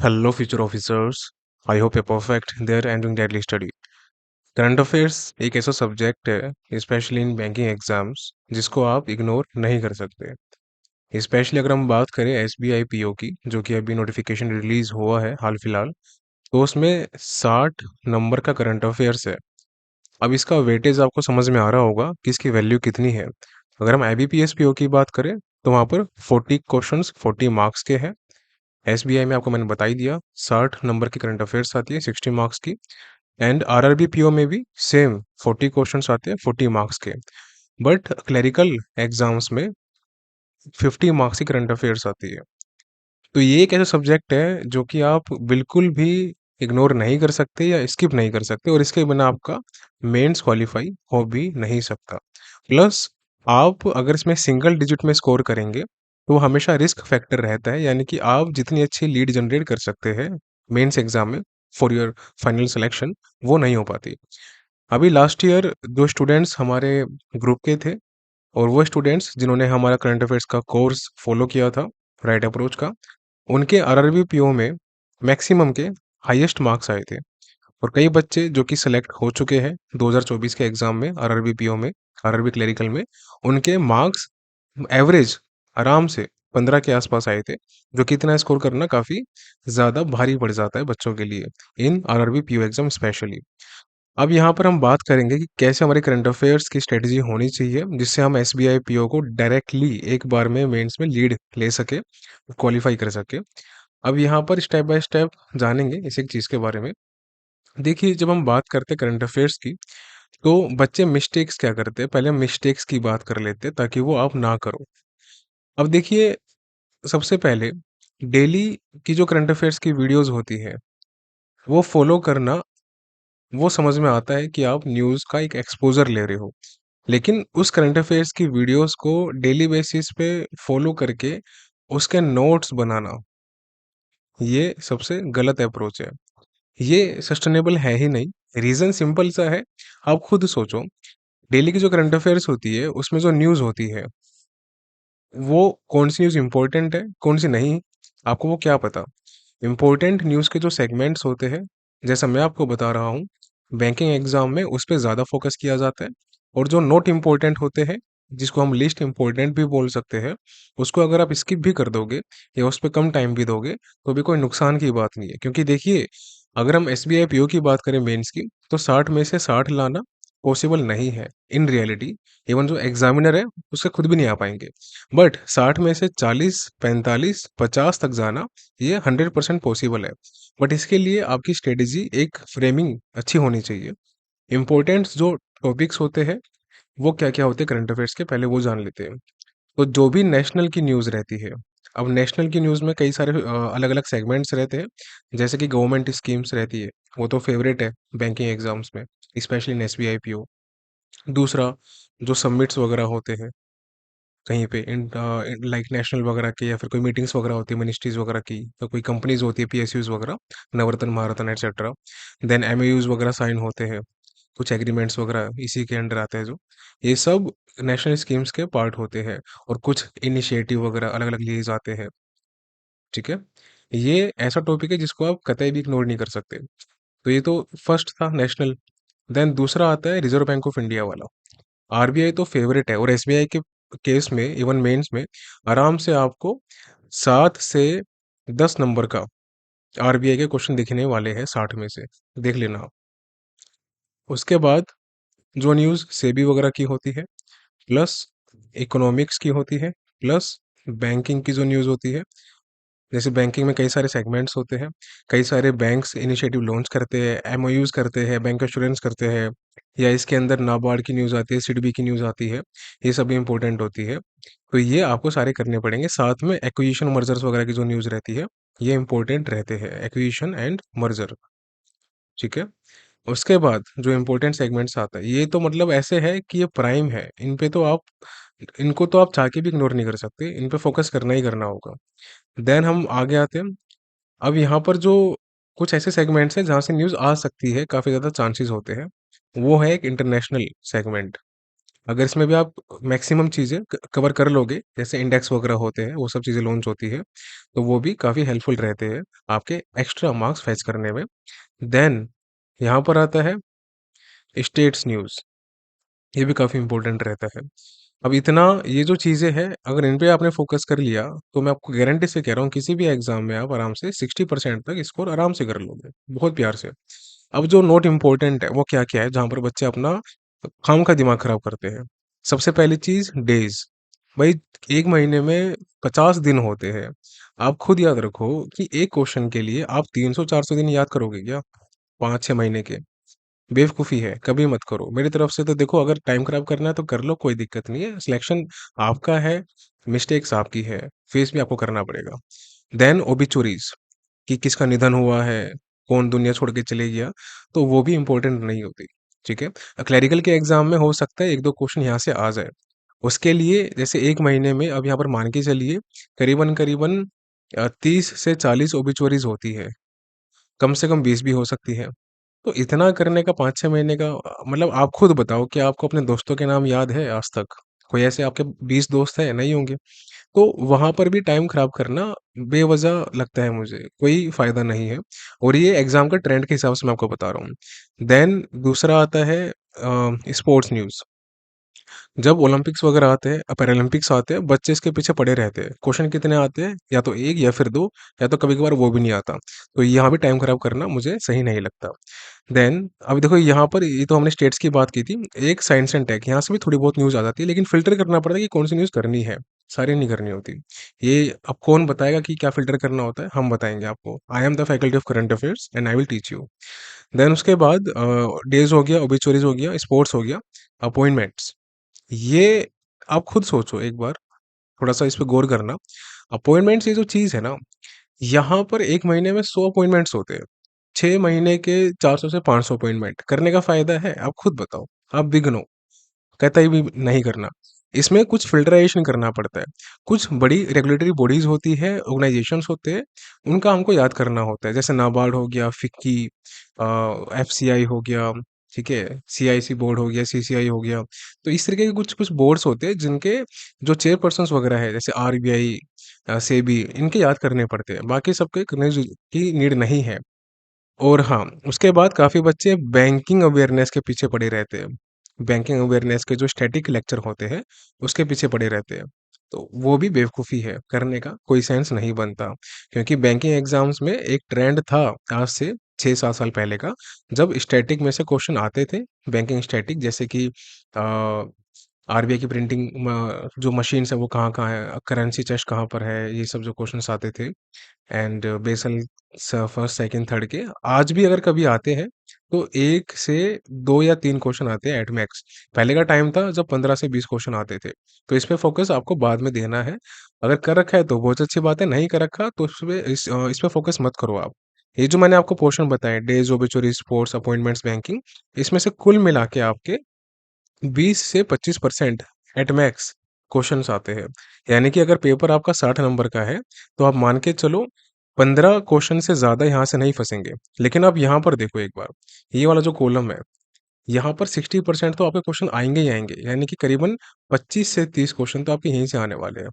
Hello, future officers. I hope you're perfect there and doing deadly study. Current affairs एक ऐसा subject है specially in banking exams जिसको आप ignore नहीं कर सकते। स्पेशली अगर हम बात करें एसबीआई पीओ की, जो कि अभी नोटिफिकेशन रिलीज हुआ है हाल फिलहाल, तो उसमें 60 नंबर का करंट अफेयर्स है। अब इसका वेटेज आपको समझ में आ रहा होगा कि इसकी वैल्यू कितनी है। अगर हम आईबीपीएस पीओ की बात करें तो वहाँ पर 40 क्वेश्चंस 40 मार्क्स के हैं। एसबीआई में आपको मैंने बता ही दिया 60 नंबर की करंट अफेयर्स आती है 60 मार्क्स की। एंड आरआरबी पीओ में भी सेम 40 क्वेश्चंस आते हैं 40 मार्क्स के। बट क्लरिकल एग्जाम्स में 50 मार्क्स की करंट अफेयर्स आती है। तो ये एक ऐसा सब्जेक्ट है जो कि आप बिल्कुल भी इग्नोर नहीं कर सकते या स्किप नहीं कर सकते, और इसके बिना आपका मेंस क्वालिफाई हो भी नहीं सकता। प्लस आप अगर इसमें सिंगल डिजिट में स्कोर करेंगे तो हमेशा रिस्क फैक्टर रहता है, यानी कि आप जितनी अच्छी लीड जनरेट कर सकते हैं मेंस एग्जाम में फॉर योर फाइनल सिलेक्शन, वो नहीं हो पाती। अभी लास्ट ईयर जो स्टूडेंट्स हमारे ग्रुप के थे, और वो स्टूडेंट्स जिन्होंने हमारा करंट अफेयर्स का कोर्स फॉलो किया था, राइट अप्रोच का, उनके आरआरबी पीओ में मैक्सिमम के हाईएस्ट मार्क्स आए थे। और कई बच्चे जो कि सिलेक्ट हो चुके हैं 2024 के एग्जाम में आरआरबी पीओ में, आरआरबी क्लरिकल में, उनके मार्क्स एवरेज आराम से 15 के आसपास आए थे, जो कि इतना स्कोर करना काफ़ी ज़्यादा भारी पड़ जाता है बच्चों के लिए इन आरआरबी पीओ एग्जाम स्पेशली। अब यहाँ पर हम बात करेंगे कि कैसे हमारे करंट अफेयर्स की स्ट्रेटजी होनी चाहिए जिससे हम एसबीआई पीओ को डायरेक्टली एक बार में मेंस में लीड ले सके, क्वालिफाई कर सके। अब यहाँ पर स्टेप बाय स्टेप जानेंगे इस एक चीज़ के बारे में। देखिए, जब हम बात करते हैं करंट अफेयर्स की, तो बच्चे मिस्टेक्स क्या करते हैं, पहले हम मिस्टेक्स की बात कर लेते हैं ताकि वो आप ना करो। अब देखिए, सबसे पहले डेली की जो करंट अफेयर्स की वीडियोस होती है, वो फॉलो करना, वो समझ में आता है कि आप न्यूज़ का एक एक्सपोज़र ले रहे हो। लेकिन उस करंट अफेयर्स की वीडियोस को डेली बेसिस पे फॉलो करके उसके नोट्स बनाना, ये सबसे गलत अप्रोच है। ये सस्टेनेबल है ही नहीं। रीज़न सिंपल सा है, आप खुद सोचो। डेली की जो करंट अफेयर्स होती है, उसमें जो न्यूज़ होती है, वो कौन-सी न्यूज़ इम्पोर्टेंट है, कौन-सी नहीं, आपको वो क्या पता? इम्पोर्टेंट न्यूज़ के जो सेगमेंट्स होते हैं, जैसा मैं आपको बता रहा हूँ, बैंकिंग एग्ज़ाम में उस पे ज़्यादा फ़ोकस किया जाता है। और जो नॉट इम्पोर्टेंट होते हैं, जिसको हम लीस्ट इम्पोर्टेंट भी बोल सकते हैं, उसको अगर आप स्किप भी कर दोगे या उस पे कम टाइम भी दोगे, तो भी कोई नुकसान की बात नहीं है। क्योंकि देखिए, अगर हम एसबीआई पीओ की बात करें मेंस की, तो 60 में से 60 लाना पॉसिबल नहीं है इन रियलिटी। इवन जो एग्ज़ामिनर है, उससे खुद भी नहीं आ पाएँगे। बट 60 में से 40, 45, 50 तक जाना, ये 100% पॉसिबल है। बट इसके लिए आपकी स्ट्रेटेजी, एक फ्रेमिंग अच्छी होनी चाहिए। इम्पोर्टेंट्स जो टॉपिक्स होते हैं, वो क्या-क्या होते हैं करंट अफेयर्स के, पहले वो जान लेते हैं। तो जो भी नेशनल की न्यूज़ रहती है, अब नेशनल की न्यूज़ में कई सारे अलग-अलग सेगमेंट्स रहते हैं, जैसे कि गवर्नमेंट स्कीम्स रहती है, वो तो फेवरेट है बैंकिंग एग्ज़ाम्स में, स्पेशली इन एसबीआई पीओ। दूसरा, जो समिट्स वगैरह होते हैं कहीं पे लाइक नेशनल वगैरह के, या फिर कोई मीटिंग्स वगैरह होती है मिनिस्ट्रीज वगैरह की, तो कोई कंपनीज होती है पीएसयूज वगैरह, नवरत्न महारत्न एटसेट्रा। देन एमओयूज वगैरह साइन होते हैं, कुछ एग्रीमेंट्स वगैरह इसी के अंडर आते हैं जो, ये सब नेशनल स्कीम्स के पार्ट होते हैं। और कुछ इनिशिएटिव वगैरह अलग अलग लिए जाते हैं। ठीक है, ये ऐसा टॉपिक है जिसको आप कतई भी इग्नोर नहीं कर सकते। तो ये तो फर्स्ट था नेशनल। देन दूसरा आता है रिजर्व बैंक ऑफ इंडिया वाला। आरबीआई तो फेवरेट है, और एसबीआई के केस में इवन मेंस में आराम से आपको 7 से 10 नंबर का आरबीआई के क्वेश्चन दिखने वाले हैं 60 में से, देख लेना आप। उसके बाद जो न्यूज़ सेबी वगैरह की होती है, प्लस इकोनॉमिक्स की होती है, प्लस बैंकिंग की जो न्यूज़ होती है, जैसे बैंकिंग में कई सारे सेगमेंट्स होते हैं, कई सारे बैंक्स इनिशिएटिव लॉन्च करते हैं, एमओयूज़ करते हैं, बैंक एश्योरेंस करते हैं, या इसके अंदर नाबार्ड की न्यूज़ आती है, सिडबी की न्यूज़ आती है, ये सभी इंपॉर्टेंट होती है। तो ये आपको सारे करने पड़ेंगे। साथ में एक्विजिशन मर्जर्स वगैरह की जो न्यूज़ रहती है, ये इंपॉर्टेंट रहते हैं, एक्विजिशन एंड मर्जर। ठीक है, उसके बाद जो इंपॉर्टेंट सेगमेंट्स आता है, ये तो मतलब ऐसे है कि ये प्राइम है, इन पे तो आप, इनको तो आप चाह के भी इग्नोर नहीं कर सकते, इन पे फोकस करना ही करना होगा। देन हम आगे आते हैं। अब यहाँ पर जो कुछ ऐसे सेगमेंट्स हैं जहाँ से न्यूज़ आ सकती है, काफ़ी ज़्यादा चांसेस होते हैं, वो है एक इंटरनेशनल सेगमेंट। अगर इसमें भी आप मैक्सिमम चीज़ें कवर कर लोगे, जैसे इंडेक्स वगैरह होते हैं, वो सब चीज़ें लॉन्च होती है, तो वो भी काफ़ी हेल्पफुल रहते हैं आपके एक्स्ट्रा मार्क्स फैच करने में। देन यहाँ पर आता है स्टेट्स न्यूज़, ये भी काफ़ी इंपॉर्टेंट रहता है। अब इतना ये जो चीज़ें हैं, अगर इन पे आपने फ़ोकस कर लिया, तो मैं आपको गारंटी से कह रहा हूँ किसी भी एग्ज़ाम में आप आराम से 60% तक स्कोर आराम से कर लोगे, बहुत प्यार से। अब जो नॉट इम्पोर्टेंट है, वो क्या-क्या है, जहाँ पर बच्चे अपना खामखा दिमाग खराब करते हैं। सबसे पहली चीज़ डेज़, भाई 1 महीने में 50 दिन होते हैं। आप खुद याद रखो कि एक क्वेश्चन के लिए आप 300-400 दिन याद करोगे क्या? 5-6 महीने के? बेवकूफ़ी है, कभी मत करो। मेरी तरफ से तो देखो, अगर टाइम खराब करना है तो कर लो, कोई दिक्कत नहीं है। सिलेक्शन आपका है, मिस्टेक्स आपकी है, फेस भी आपको करना पड़ेगा। देन ओबिचुरीज़, कि किसका निधन हुआ है, कौन दुनिया छोड़ के चले गया, तो वो भी इम्पोर्टेंट नहीं होती, ठीक है? क्लैरिकल के एग्ज़ाम में हो सकता है 1-2 क्वेश्चन यहाँ से आ जाए। उसके लिए जैसे 1 महीने में अब यहाँ पर मान के चलिए करीबन-करीबन 30 से 40 ओबिचुरीज़ होती है, कम से कम 20 भी हो सकती है। तो इतना करने का 5-6 महीने का मतलब आप खुद बताओ कि आपको अपने दोस्तों के नाम याद है आज तक? कोई ऐसे आपके 20 दोस्त हैं? नहीं होंगे। तो वहाँ पर भी टाइम खराब करना बेवज़ह लगता है मुझे, कोई फ़ायदा नहीं है और ये एग्ज़ाम का ट्रेंड के हिसाब से मैं आपको बता रहा हूँ। देन दूसरा आता है स्पोर्ट्स न्यूज़। जब ओलंपिक्स वगैरह आते हैं, पैरालंपिक्स आते हैं, बच्चे इसके पीछे पड़े रहते हैं। क्वेश्चन कितने आते हैं? या तो 1 या फिर 2 या तो कभी-कभार वो भी नहीं आता। तो यहाँ भी टाइम खराब करना मुझे सही नहीं लगता। देन अब देखो यहाँ पर ये तो हमने स्टेट्स की बात की थी। एक साइंस एंड टेक यहाँ से भी थोड़ी बहुत न्यूज़ आ जाती है, लेकिन फ़िल्टर करना पड़ता है कि कौन सी न्यूज़ करनी है, सारी नहीं करनी होती। ये अब कौन बताएगा कि क्या फ़िल्टर करना होता है? हम बताएँगे आपको। I am the faculty of current affairs and I will teach you. Then उसके बाद डेज़ हो गया, ओबिचुअरीज़ हो गया, स्पोर्ट्स हो गया, अपॉइंटमेंट्स। ये आप खुद सोचो एक बार, थोड़ा-सा इस पे गौर करना। अपॉइंटमेंट्स ये जो चीज़ है ना, यहाँ पर 1 महीने में 100 अपॉइंटमेंट्स होते हैं। 6 महीने के 400 से 500 अपॉइंटमेंट करने का फ़ायदा है? आप खुद बताओ। आप बिगिनो, कतई भी नहीं करना। इसमें कुछ फ़िल्टराइज़ेशन करना पड़ता है। कुछ बड़ी रेगुलेटरी बॉडीज़ होती है, ऑर्गनाइज़ेशंस होते हैं, उनका हमको याद करना होता है। जैसे नाबार्ड हो गया, फिक्की एफसीआई हो गया, ठीक है? सीआईसी बोर्ड हो गया, सीसीआई हो गया। तो इस तरीके के कुछ-कुछ बोर्ड्स होते हैं जिनके जो चेयरपर्सन्स वगैरह है, जैसे आरबीआई सेबी, इनके याद करने पड़ते हैं। बाकी सबके करने की नीड नहीं है। और हाँ, उसके बाद काफ़ी बच्चे बैंकिंग अवेयरनेस के पीछे पड़े रहते हैं। बैंकिंग अवेयरनेस के जो स्टैटिक लेक्चर होते हैं, उसके पीछे पड़े रहते हैं। तो वो भी बेवकूफ़ी है, करने का कोई सेंस नहीं बनता। क्योंकि बैंकिंग एग्ज़ाम्स में एक ट्रेंड था आज से 6-7 साल पहले का, जब स्टैटिक में से क्वेश्चन आते थे, बैंकिंग स्टैटिक जैसे कि आरबीआई की प्रिंटिंग जो मशीन्स है वो कहाँ-कहाँ है, करेंसी चेस्ट कहाँ पर है, ये सब जो क्वेश्चन्स आते थे। एंड बेसल फर्स्ट, सेकंड, थर्ड के आज भी अगर कभी आते हैं तो 1 से 2 या 3 क्वेश्चन आते हैं एट मैक्स। पहले का टाइम था जब 15 से 20 क्वेश्चन आते थे। तो इस पे फोकस आपको बाद में देना है। अगर कर रखा है तो बहुत अच्छी बात है, नहीं कर रखा तो इस पे फोकस मत करो आप। ये जो मैंने आपको पोर्शन बताए डेज, ओबिचुअरी, स्पोर्ट्स, अपॉइंटमेंट्स, बैंकिंग, इसमें से कुल मिला के आपके 20 से 25% एट मैक्स क्वेश्चंस आते हैं। यानी कि अगर पेपर आपका 60 नंबर का है, तो आप मान के चलो 15 क्वेश्चन से ज़्यादा यहाँ से नहीं फँसेंगे। लेकिन आप यहाँ पर देखो एक बार, ये वाला जो कॉलम है, यहाँ पर 60% तो आपके क्वेश्चन आएँगे ही आएँगे, यानी कि करीबन 25 से 30 क्वेश्चन तो आपके यहीं से आने वाले हैं।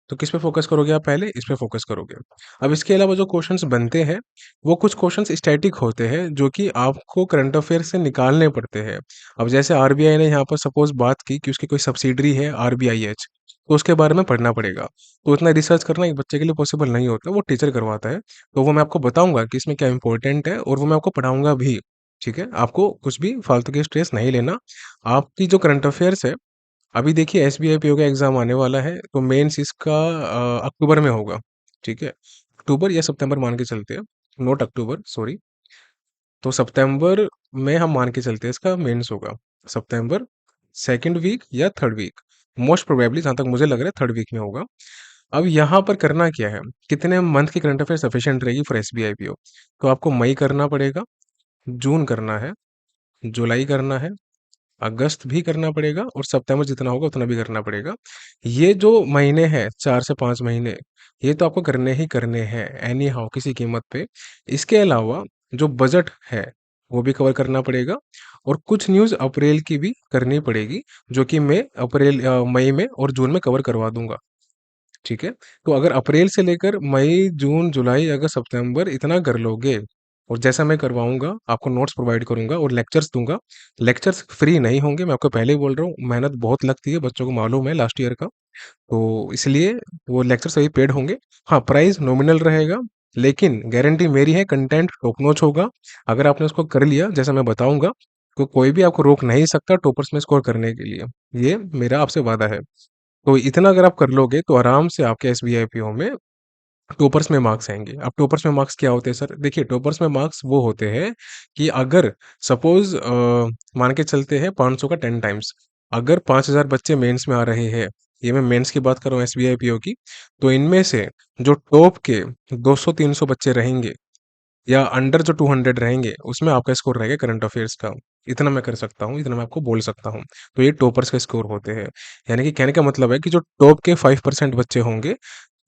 तो किस पे फ़ोकस करोगे आप पहले? इस पे फ़ोकस करोगे। अब इसके अलावा जो क्वेश्चंस बनते हैं, वो कुछ क्वेश्चंस स्टैटिक होते हैं, जो कि आपको करंट अफ़ेयर से निकालने पड़ते हैं। अब जैसे आरबीआई ने यहाँ पर सपोज़ बात की कि उसकी कोई सब्सिडियरी है आरबीआईएच, तो उसके बारे में पढ़ना पड़ेगा। तो इतना रिसर्च करना एक बच्चे के लिए पॉसिबल नहीं होता, वो टीचर करवाता है। तो वो मैं आपको बताऊँगा कि इसमें क्या इम्पोर्टेंट है और वो मैं आपको पढ़ाऊँगा भी, ठीक है? आपको कुछ भी फालतू की स्ट्रेस नहीं लेना। आपकी जो करंट अफ़ेयर्स है, अभी देखिए एसबीआई पीओ का एग्ज़ाम आने वाला है, तो मेंस इसका अक्टूबर में होगा, ठीक है? अक्टूबर या सितंबर मान के चलते हैं, नॉट अक्टूबर सॉरी। तो सितंबर में हम मान के चलते हैं इसका मेंस होगा। सितंबर 2nd वीक या 3rd वीक, मोस्ट प्रोबेबली जहाँ तक मुझे लग रहा है 3rd वीक में होगा। अब यहाँ पर करना क्या है, कितने मंथ की करंट अफेयर सफिशिएंट रहेगी फॉर एसबीआई पीओ? तो आपको मई करना पड़ेगा, जून करना है, जुलाई करना है, अगस्त भी करना पड़ेगा और सितंबर जितना होगा उतना भी करना पड़ेगा। ये जो महीने हैं 4 से 5 महीने, ये तो आपको करने ही करने हैं एनी हाउ किसी कीमत पे। इसके अलावा जो बजट है, वो भी कवर करना पड़ेगा और कुछ न्यूज़ अप्रैल की भी करनी पड़ेगी, जो कि मैं मई में और जून में कवर करवा दूँगा। ठीक है? तो अगर अप्रैल से लेकर मई, जून, जुलाई, अगस्त, सितंबर इतना कर लोगे और जैसा मैं करवाऊँगा, आपको नोट्स प्रोवाइड करूँगा और लेक्चर्स दूँगा। लेक्चर्स फ्री नहीं होंगे, मैं आपको पहले ही बोल रहा हूँ, मेहनत बहुत लगती है, बच्चों को मालूम है लास्ट ईयर का। तो इसलिए वो लेक्चर सभी पेड होंगे। हाँ, प्राइस नॉमिनल रहेगा, लेकिन गारंटी मेरी है कंटेंट टॉप नॉच होगा। अगर आपने उसको कर लिया, जैसा मैं बताऊँगा, तो कोई भी आपको रोक नहीं सकता टॉपर्स में स्कोर करने के लिए। ये मेरा आपसे वादा है। तो इतना अगर आप कर लोगे तो आराम से आपके एसबीआई पीओ में टॉपर्स में मार्क्स आएँगे। अब टॉपर्स में मार्क्स क्या होते हैं सर? देखिए टॉपर्स में मार्क्स वो होते हैं कि अगर सपोज़ मान के चलते हैं 500 का 10 टाइम्स। अगर 5000 बच्चे मेंस में आ रहे हैं, ये मैं मेंस की बात कर रहा हूँ एसबीआई पीओ की, तो इनमें से जो टॉप के 200-300 बच्चे रहेंगे या अंडर जो 200 रहेंगे, उसमें आपका स्कोर रहेगा करंट अफेयर्स का। इतना मैं कर सकता हूँ, इतना मैं आपको बोल सकता हूँ। तो ये टॉपर्स के स्कोर होते हैं। यानी कि कहने का मतलब है कि जो टॉप के 5% बच्चे होंगे,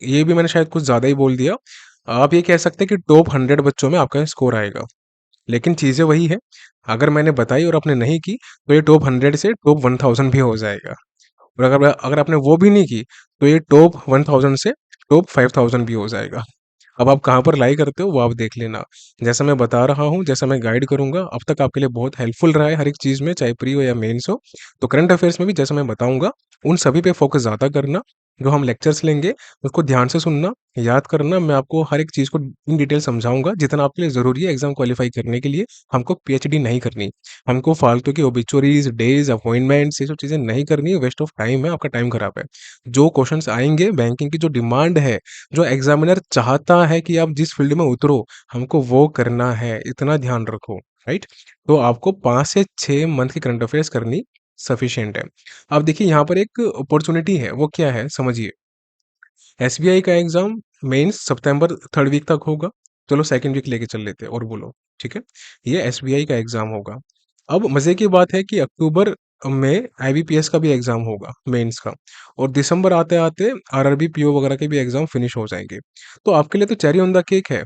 ये भी मैंने शायद कुछ ज़्यादा ही बोल दिया। आप ये कह सकते हैं कि टॉप 100 बच्चों में आपका स्कोर आएगा। लेकिन चीज़ें वही है, अगर मैंने बताई और आपने नहीं की, तो ये टॉप 100 से टॉप 1000 भी हो जाएगा। और अगर अगर आपने वो भी नहीं की, तो ये टॉप 1000 से टॉप 5000 भी हो जाएगा। अब आप कहाँ पर लाई करते हो वो आप देख लेना। जैसा मैं बता रहा हूँ, जैसा मैं गाइड करूँगा, अब तक आपके लिए बहुत हेल्पफुल रहा है हर एक चीज़ में, चाहे प्री हो या मेंस हो। तो करंट अफेयर्स में भी जैसा मैं बताऊँगा, उन सभी पे फोकस ज़्यादा करना। जो हम लेक्चर्स लेंगे, उसको ध्यान से सुनना, याद करना। मैं आपको हर एक चीज़ को इन डिटेल समझाऊँगा, जितना आपके लिए ज़रूरी है एग्ज़ाम क्वालीफाई करने के लिए। हमको पीएचडी नहीं करनी। हमको फालतू की ओबिचुअरीज़, डेज़, अपॉइंटमेंट्स ये सब चीज़ें नहीं करनी है, वेस्ट ऑफ टाइम है, आपका टाइम खराब है। जो क्वेश्चन्स आएँगे, बैंकिंग की जो डिमांड है, जो एग्जामिनर चाहता है कि आप जिस फील्ड में उतरो, हमको वो करना है, इतना ध्यान रखो, राइट? तो आपको 5 से 6 मंथ की करंट अफेयर्स करनी सफिशिएंट है। अब देखिए यहाँ पर एक अपॉर्च्युनिटी है, वो क्या है समझिए। एसबीआई का एग्जाम मेंस सितंबर 3rd वीक तक होगा। चलो सेकंड वीक लेके चल लेते हैं और बोलो, ठीक है? ये एसबीआई का एग्जाम होगा। अब मज़े की बात है कि अक्टूबर में आईबीपीएस का भी एग्जाम होगा मेंस का और दिसंबर आते-आते आरआरबी, पीओ वगैरह के भी एग्जाम फिनिश हो जाएँगे। तो आपके लिए तो चेरी ऑन द केक है,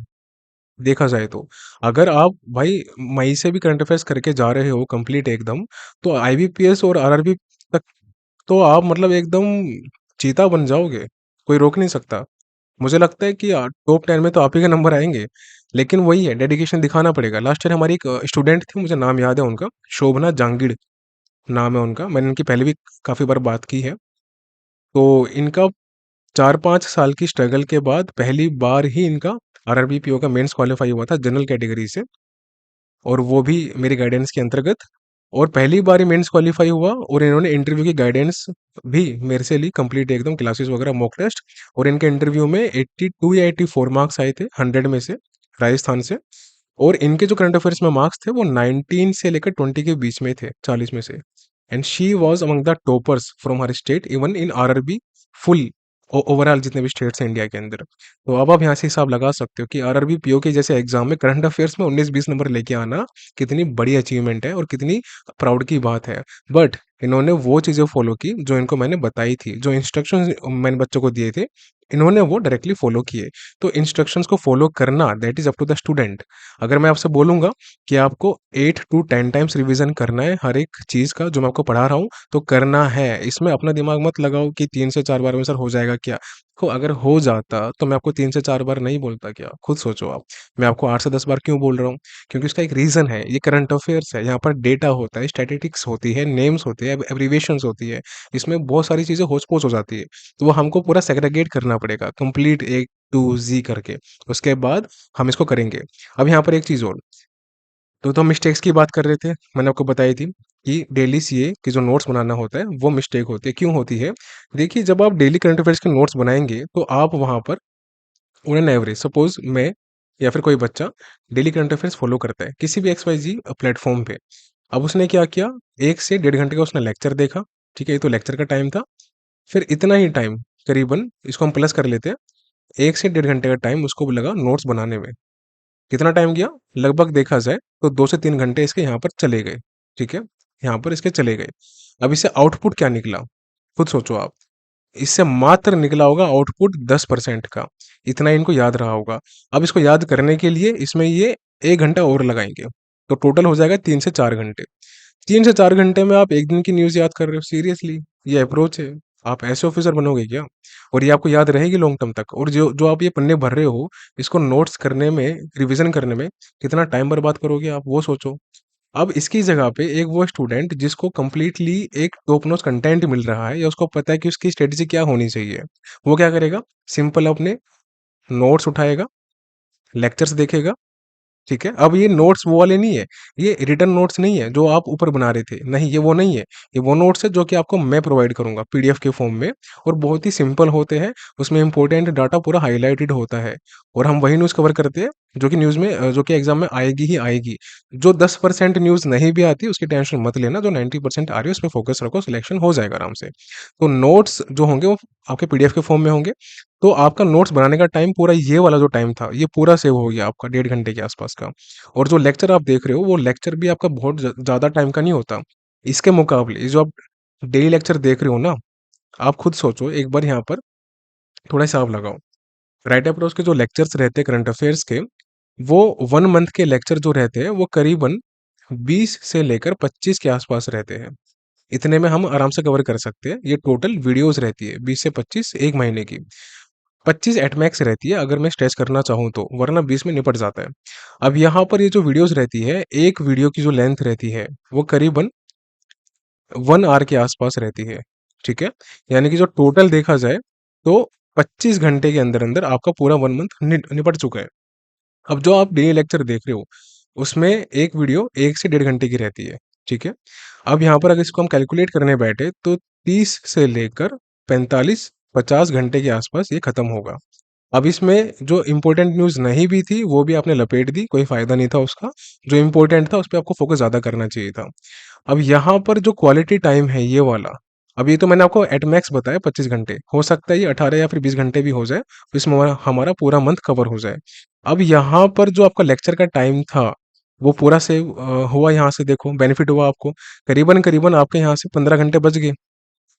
देखा जाए तो। अगर आप भाई मई से भी करंट अफेयर्स करके जा रहे हो कंप्लीट एकदम, तो आईबीपीएस और आरआरबी तक तो आप मतलब एकदम चीता बन जाओगे, कोई रोक नहीं सकता। मुझे लगता है कि टॉप 10 में तो आप ही के नंबर आएँगे, लेकिन वही है डेडिकेशन दिखाना पड़ेगा। लास्ट ईयर हमारी एक स्टूडेंट थी, मुझे नाम याद है उनका, शोभना जांगिड़ नाम है उनका। मैंने इनकी पहले भी काफ़ी बार बात की है। तो इनका 4-5 साल की स्ट्रगल के बाद पहली बार ही इनका आरआरबी, पीओ का मेंस क्वालीफाई हुआ था जनरल कैटेगरी से और वो भी मेरी गाइडेंस के अंतर्गत। और पहली बार ही मेंस क्वालीफाई हुआ और इन्होंने इंटरव्यू की गाइडेंस भी मेरे से ली कंप्लीट एकदम क्लासेस वगैरह मॉक टेस्ट। और इनके इंटरव्यू में 82 या 84 मार्क्स आए थे 100 में से, राजस्थान से। और इनके जो करंट अफेयर्स में मार्क्स थे वो 19 से लेकर 20 के बीच में थे, 40 में से। And she was among the toppers from her state even in RRB full overall जितने भी स्टेट्स हैं इंडिया के अंदर। तो अब आप यहाँ से हिसाब लगा सकते हो कि आरआरबी, पीओ के जैसे एग्जाम में करंट अफेयर्स में 19-20 नंबर लेके आना कितनी बड़ी अचीवमेंट है और कितनी प्राउड की बात है। बट इन्होंने वो चीज़ें फॉलो की जो इनको मैंने बताई थी, जो इंस्ट्रक्शंस मैंने बच्चों को दिए थे, इन्होंने वो डायरेक्टली फॉलो किए। तो इंस्ट्रक्शंस को फॉलो करना that is up to the student. अगर मैं आपसे बोलूँगा कि आपको 8 टू 10 टाइम्स रिवीजन करना है हर एक चीज़ का जो मैं आपको पढ़ा रहा हूँ, तो करना है। इसमें अपना दिमाग मत लगाओ कि 3 से 4 बार में सर हो जाएगा क्या? देखो अगर हो जाता तो मैं आपको 3 से 4 बार नहीं बोलता क्या? खुद सोचो आप। मैं आपको 8 से 10 बार क्यों बोल रहा हूँ? क्योंकि उसका एक रीज़न है। ये करंट अफेयर्स है, यहाँ पर डेटा होता है, स्टैटिस्टिक्स होती है, नेम्स होते हैं, एब्रिविएशंस होती है। इसमें बहुत सारी चीज़ें होच-पोच हो जाती है। तो वो हमको पूरा सेग्रीगेट करना पड़ेगा कंप्लीट ए टू ज़ी करके। उसके बाद हम इसको करेंगे। अब यहाँ पर एक चीज़ और, तो हम मिस्टेक्स की बात कर रहे थे, मैंने आपको बताई थी कि डेली सीए के जो नोट्स बनाना होता है, वो मिस्टेक होती है। क्यों होती है? देखिए, जब आप डेली करंट अफेयर्स के नोट्स बनाएँगे, तो आप वहाँ पर ऑन एन एवरेज सपोज़ मैं या फिर कोई बच्चा डेली करंट अफेयर्स फ़ॉलो करता है, किसी भी एक्सवाईज़ी प्लेटफ़ॉर्म पे। अब उसने क्या किया, 1 से डेढ़ घंटे का उसने लेक्चर देखा, ठीक है? ये तो लेक्चर का टाइम था। फिर इतना ही टाइम करीबन इसको हम प्लस कर लेते हैं, 1 से डेढ़ घंटे का टाइम उसको लगा नोट्स बनाने में। कितना टाइम गया? लगभग देखा जाए तो 2 से 3 घंटे इसके यहाँ पर चले गए, ठीक है? यहाँ पर इसके चले गए। अब इससे आउटपुट क्या निकला? खुद सोचो आप। इससे मात्र निकला होगा आउटपुट 10% का, इतना इनको याद रहा होगा। अब इसको याद करने के लिए इसमें ये 1 घंटा और लगाएँगे, तो टोटल हो जाएगा 3 से 4 घंटे। 3 से 4 घंटे में आप 1 दिन की न्यूज़ याद कर रहे हो, सीरियसली? ये अप्रोच है? आप ऐसे ऑफिसर बनोगे क्या? और ये आपको याद रहेगी लॉन्ग टर्म तक? और जो जो आप ये पन्ने भर रहे हो, इसको नोट्स करने में, रिवीजन करने में कितना टाइम बर्बाद करोगे आप, वो सोचो। अब इसकी जगह पे एक वो स्टूडेंट जिसको कंप्लीटली एक टॉप नॉच कंटेंट मिल रहा है, या उसको पता है कि उसकी स्ट्रेटेजी क्या होनी चाहिए, वो क्या करेगा? सिंपल अपने नोट्स उठाएगा, लेक्चर्स देखेगा, ठीक है? अब ये नोट्स वो वाले नहीं है, ये रिटन नोट्स नहीं है जो आप ऊपर बना रहे थे, नहीं, ये वो नहीं है। ये वो नोट्स है जो कि आपको मैं प्रोवाइड करूँगा पीडीएफ के फॉर्म में, और बहुत ही सिंपल होते हैं, उसमें इम्पोर्टेंट डाटा पूरा हाइलाइटेड होता है, और हम वही न्यूज़ कवर करते हैं जो कि न्यूज़ में जो कि एग्ज़ाम में आएगी ही आएगी। जो 10% न्यूज़ नहीं भी आती उसकी टेंशन मत लेना, जो 90% आ रही है उस पे फ़ोकस रखो, सिलेक्शन हो जाएगा आराम से। तो नोट्स जो होंगे वो आपके पीडीएफ के फॉर्म में होंगे, तो आपका नोट्स बनाने का टाइम पूरा ये वाला जो टाइम था, ये पूरा सेव हो गया आपका 1.5 घंटे के आसपास का। और जो लेक्चर आप देख रहे हो, वो लेक्चर भी आपका बहुत ज़्यादा टाइम का नहीं होता। इसके मुकाबले ये जो आप डेली लेक्चर देख रहे हो ना, आप खुद सोचो एक बार यहाँ पर थोड़ा हिसाब लगाओ। राइट अप्रोच के जो लेक्चर्स रहते हैं करंट अफेयर्स के, वो 1 मंथ के लेक्चर जो रहते हैं, वो करीबन 20 से लेकर 25 के आसपास रहते हैं। इतने में हम आराम से कवर कर सकते हैं। ये टोटल वीडियोज़ रहती है 20 से 25 1 महीने की। 25 एट मैक्स रहती है अगर मैं स्ट्रेच करना चाहूँ तो, वरना 20 में निपट जाता है। अब यहाँ पर ये जो वीडियोज़ रहती है, एक वीडियो की जो लेंथ रहती है, वो करीबन 1 आवर के आसपास रहती है, ठीक है? यानी कि जो टोटल देखा जाए, तो 25 घंटे के अंदर-अंदर आपका पूरा 1 मंथ निपट चुका है। अब जो आप डेली लेक्चर देख रहे हो, उसमें एक वीडियो 1 से 1.5 घंटे की रहती है, ठीक है? अब यहाँ पर अगर इसको हम कैलकुलेट करने बैठे, तो 30 से लेकर 45-50 घंटे के आसपास ये खत्म होगा। अब इसमें जो इम्पोर्टेंट न्यूज़ नहीं भी थी, वो भी आपने लपेट दी, कोई फ़ायदा नहीं था उसका। जो इम्पोर्टेंट था, उस पे आपको फ़ोकस ज़्यादा करना चाहिए था। अब यहाँ पर जो क्वालिटी टाइम है ये वाला, अब ये तो मैंने आपको एट मैक्स बताया 25 घंटे, हो सकता है ये 18 या फिर 20 घंटे भी हो जाए, तो इसमें हमारा हमारा पूरा मंथ कवर हो जाए। अब यहाँ पर जो आपका लेक्चर का टाइम था, वो पूरा सेव हुआ, यहाँ से देखो बेनिफिट हुआ आपको। करीबन-करीबन आपके यहाँ से 15 घंटे बच गए।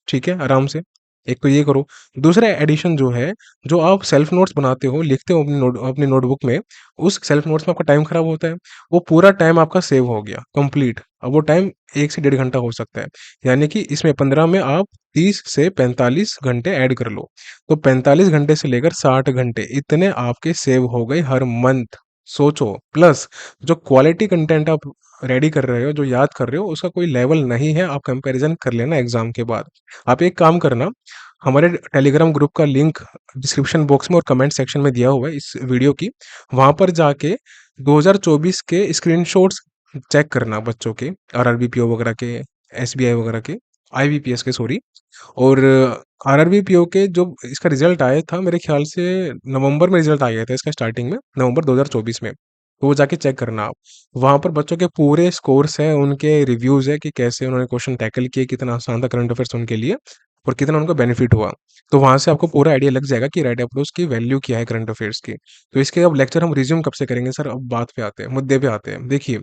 ठीक है, आराम से। एक तो ये करो। दूसरा एडिशन जो है, जो आप सेल्फ नोट्स बनाते हो, लिखते हो अपनी नोटबुक में, उस सेल्फ नोट्स में आपका टाइम खराब होता है। वो पूरा टाइम आपका सेव हो गया, कंप्लीट। अब वो टाइम 1 से 1.5 घंटा हो सकता है। यानी कि इसमें 15 में आप 30 से 45 घंटे ऐड कर लो। तो 45 घंटे से लेकर 60 घंटे, इतने आपके सेव हो गए हर मंथ। सोचो, प्लस जो क्वालिटी कंटेंट आप रेडी कर रहे हो, जो याद कर रहे हो, उसका कोई लेवल नहीं है। आप कंपैरिज़न कर लेना एग्ज़ाम के बाद। आप एक काम करना, हमारे टेलीग्राम ग्रुप का लिंक डिस्क्रिप्शन बॉक्स में और कमेंट सेक्शन में दिया हुआ है इस वीडियो की। वहाँ पर जाके 2024 के स्क्रीनशॉट्स चेक करना बच्चों के, आरआरबी पीओ वगैरह के, एसबीआई वगैरह के, आईबीपीएस के, सॉरी। और आरआरबी पीओ के जो इसका रिजल्ट आया था, मेरे ख्याल से नवंबर में रिजल्ट आ गया था इसका, स्टार्टिंग में नवंबर 2024 में। तो वो जाके चेक करना आप। वहाँ पर बच्चों के पूरे स्कोर्स हैं, उनके रिव्यूज़ है कि कैसे उन्होंने क्वेश्चन टैकल किए, कितना आसान था करंट अफेयर्स उनके लिए, और कितना उनको बेनिफिट हुआ। तो वहाँ से आपको पूरा आइडिया लग जाएगा कि राइट अप्रोच की वैल्यू क्या है करंट अफेयर्स की। तो इसके अब लेक्चर हम रिज्यूम कब से करेंगे सर? अब बात पे आते हैं, मुद्दे पे आते हैं। देखिए,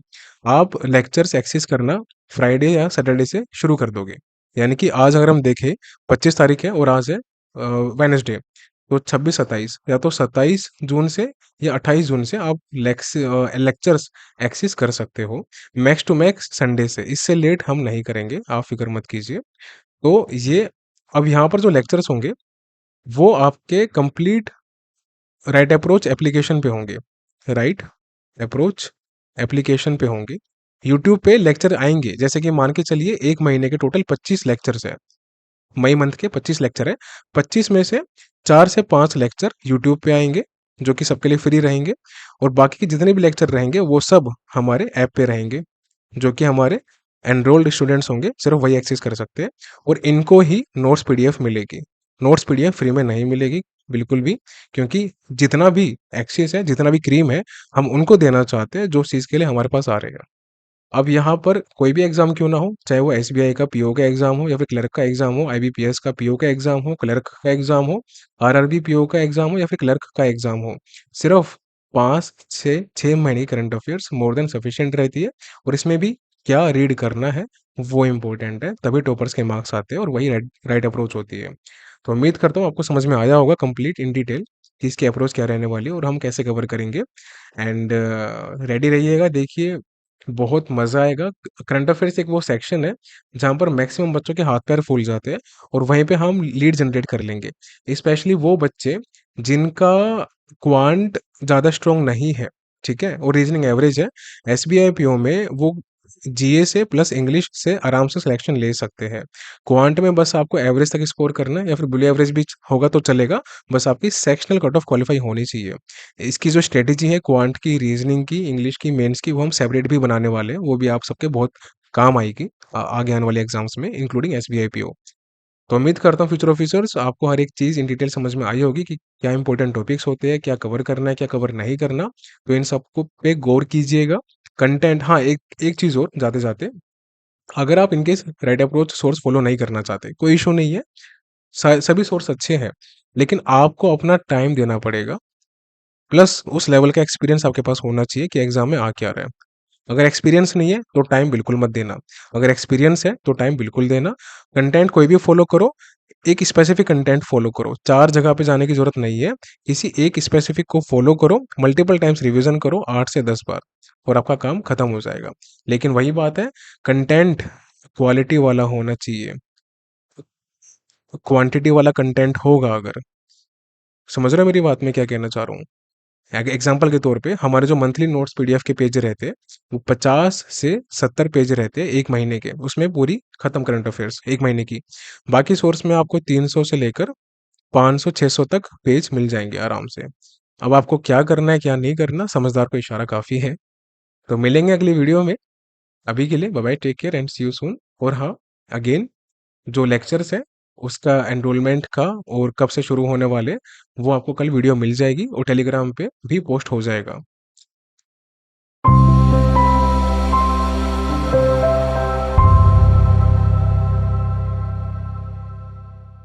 आप लेक्चर्स एक्सेस करना फ्राइडे या सैटरडे से शुरू कर दोगे। यानी कि आज अगर हम देखें, 25 तारीख है और आज है वेडनेसडे, तो 26-27, या तो 27 जून से या 28 जून से आप लेक्चर्स एक्सेस कर सकते हो, मैक्स टू मैक्स संडे से। इससे लेट हम नहीं करेंगे, आप फ़िक्र मत कीजिए। तो ये, अब यहाँ पर जो लेक्चर्स होंगे, वो आपके कंप्लीट राइट अप्रोच एप्लीकेशन पे होंगे। राइट अप्रोच एप्लीकेशन पे होंगे। यूट्यूब पे लेक्चर आएँगे, जैसे कि मान के चलिए 1 महीने के टोटल 25 लेक्चर्स हैं। मई मंथ के 25 लेक्चर हैं। 25 में से 4 से 5 लेक्चर यूट्यूब पे आएँगे, जो कि सबके लिए फ्री रहेंगे, और बाकी के जितने भी लेक्चर रहेंगे, वो सब हमारे ऐप पे रहेंगे, जो कि हमारे एनरोल्ड स्टूडेंट्स होंगे, सिर्फ वही एक्सेस कर सकते हैं, और इनको ही नोट्स पीडीएफ मिलेगी। नोट्स पीडीएफ फ्री में नहीं मिलेगी, बिल्कुल भी, क्योंकि जितना भी एक्सेस है, जितना भी क्रीम है, हम उनको देना चाहते हैं, जो चीज़ के लिए हमारे पास आ रहे हैं। अब यहाँ पर कोई भी एग्ज़ाम क्यों ना हो, चाहे वो एसबीआई का पीओ का एग्ज़ाम हो, या फिर क्लर्क का एग्ज़ाम हो, आईबीपीएस का पीओ का एग्ज़ाम हो, क्लर्क का एग्ज़ाम हो, आरआरबी पीओ का एग्ज़ाम हो, या फिर क्लर्क का एग्ज़ाम हो, सिर्फ 5 से 6 महीने की current affairs more than sufficient रहती है, और इसमें भी क्या रीड करना है, वो इम्पोर्टेंट है, तभी टॉपर्स के मार्क्स आते हैं, और वही राइट राइट अप्रोच होती है। तो उम्मीद करता हूँ आपको समझ में आया होगा कंप्लीट इन डिटेल कि इसकी अप्रोच क्या रहने वाली है और हम कैसे कवर करेंगे। एंड रेडी रहिएगा, देखिए बहुत मज़ा आएगा। करंट अफेयर्स एक वो सेक्शन है, जहाँ पर मैक्सिमम बच्चों के हाथ-पैर फूल जाते हैं और वहीं पे हम लीड जनरेट कर लेंगे। स्पेशली वो बच्चे जिनका क्वांट ज़्यादा स्ट्रॉन्ग नहीं है, ठीक है? और रीजनिंग एवरेज है, एसबीआई पीओ में वो जीए से प्लस इंग्लिश से आराम से सिलेक्शन ले सकते हैं। क्वांट में बस आपको एवरेज तक स्कोर करना है या फिर बिलो एवरेज भी होगा तो चलेगा, बस आपकी सेक्शनल कट ऑफ क्वालीफाई होनी चाहिए। इसकी जो स्ट्रेटेजी है क्वांट की, रीजनिंग की, इंग्लिश की, मेंस की, वो हम सेपरेट भी बनाने वाले हैं। वो भी आप सबके बहुत काम आएगी आगे आने वाले एग्जाम्स में, इंक्लूडिंग एसबीआई पीओ। तो उम्मीद करता हूँ फ्यूचर ऑफिसर्स आपको हर एक चीज़ इन डिटेल समझ में आई होगी कि क्या इंपॉर्टेंट टॉपिक्स होते हैं, क्या कवर करना है, क्या कवर नहीं करना। तो इन सबको पे गौर कीजिएगा। कंटेंट, हाँ, एक एक चीज़ और जाते-जाते, अगर आप in case right approach source follow नहीं करना चाहते, कोई इश्यू नहीं है। सभी सोर्स अच्छे हैं, लेकिन आपको अपना टाइम देना पड़ेगा। प्लस उस लेवल का एक्सपीरियंस आपके पास होना चाहिए कि एग्जाम में आ क्या रहा है। अगर एक्सपीरियंस नहीं है तो टाइम बिल्कुल मत देना। अगर एक्सपीरियंस है तो टाइम बिल्कुल देना। कंटेंट कोई भी फॉलो करो, एक स्पेसिफिक कंटेंट फॉलो करो। 4 जगह पे जाने की ज़रूरत नहीं है। किसी एक स्पेसिफिक को फॉलो करो, मल्टीपल टाइम्स रिवीजन करो 8 से 10 बार, और आपका काम खत्म हो जाएगा। लेकिन वही बात है, कंटेंट क्वालिटी वाला होना चाहिए। क्वांटिटी वाला कंटेंट होगा अगर, समझ रहे हो मेरी बात मैं क्या कहना चाह रहा हूँ? एग्जाम्पल के तौर पे हमारे जो मंथली नोट्स पीडीएफ के पेज रहते हैं, वो 50 से 70 पेज रहते हैं एक महीने के, उसमें पूरी खत्म करंट अफेयर्स एक महीने की। बाकी सोर्स में आपको 300 से लेकर 500-600 तक पेज मिल जाएंगे आराम से। अब आपको क्या करना है क्या नहीं करना, समझदार को इशारा काफ़ी है। तो मिलेंगे अगली वीडियो में। अभी के लिए bye bye, take care and see you soon. और हाँ, अगेन, जो लेक्चर्स है उसका एनरोलमेंट का और कब से शुरू होने वाले, वो आपको कल वीडियो मिल जाएगी और टेलीग्राम पे भी पोस्ट हो जाएगा।